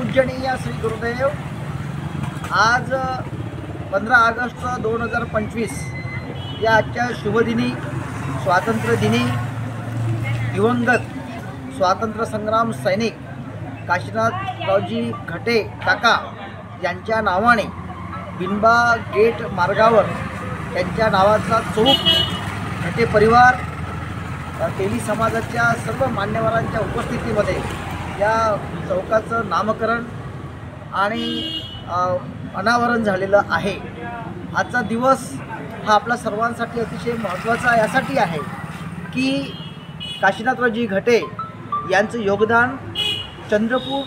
पूजनीय श्री गुरुदेव। आज 15 ऑगस्ट 2025 या आजच्या शुभदिनी, स्वातंत्र्य दिनी दिवंगत स्वातंत्र्य संग्राम सैनिक काशीनाथरावजी घटे काका यांच्या नावाने बिनबा गेट मार्गावर त्यांच्या नावाचा चौक घटे परिवार तेली समाजाच्या सर्व मान्यवरांच्या उपस्थितीमध्ये या चौकाचं नामकरण आणि अनावरण झालेलं आहे। आजचा दिवस हा आपल्या सर्वांसाठी अतिशय महत्त्वाचा यासाठी आहे की काशीनाथरावजी घटे यांचं योगदान चंद्रपूर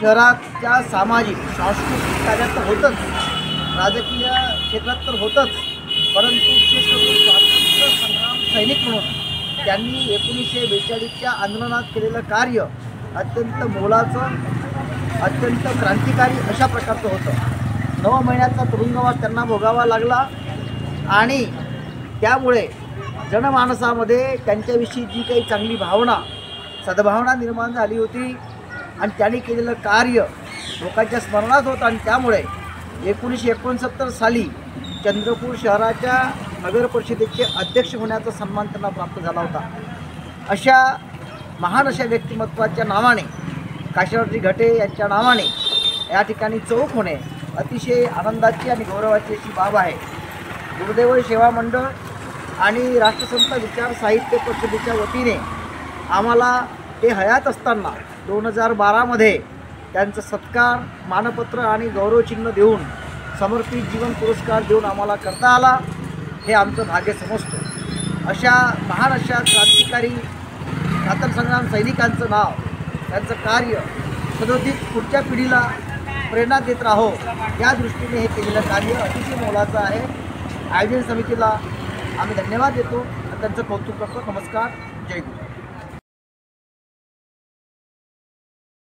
शहराच्या सामाजिक सांस्कृतिक कार्यात तर होतंच, राजकीय क्षेत्रात तर होतंच, परंतु विशेष करून स्वातंत्र्य संग्राम सैनिक म्हणून त्यांनी 1942च्या आंदोलनात केलेलं कार्य अत्यंत मोलाचं, अत्यंत क्रांतिकारी अशा प्रकारचं होतं। 9 महिन्याचा तुरुंगवास त्यांना भोगावा लागला आणि त्यामुळे जनमानसामध्ये त्यांच्याविषयी जी काही चांगली भावना, सद्भावना निर्माण झाली होती आणि त्यांनी केलेलं कार्य लोकांच्या स्मरणात होतं आणि त्यामुळे 1969 साली चंद्रपूर शहराच्या नगर परिषदेचे अध्यक्ष होण्याचा सन्मान त्यांना प्राप्त झाला होता। अशा महान अशा व्यक्तिमत्वाच्या नावाने काशीनाथरावजी घटे यांच्या नावाने या ठिकाणी चौक होणे अतिशय आनंदाची आणि गौरवाची अशी बाब आहे। गुरुदेव सेवा मंडळ आणि राष्ट्रसंत विचार साहित्य परिषदेच्या वतीने आम्हाला ते हयात असताना 2012मध्ये त्यांचं सत्कार, मानपत्र आणि गौरवचिन्ह देऊन समर्पित जीवन पुरस्कार देऊन आम्हाला करता आला, हे आमचं भाग्य समजतो। अशा महान अशा क्रांतिकारी स्वातंत्र्यसंग्राम सैनिकांचं नाव, त्यांचं कार्य सदोदित पुढच्या पिढीला प्रेरणा देत राहो या दृष्टीने हे केलेलं कार्य अतिशय मोलाचं आहे। आयोजन समितीला आम्ही धन्यवाद देतो, त्यांचं कौतुक करतो। नमस्कार, जय गुरु।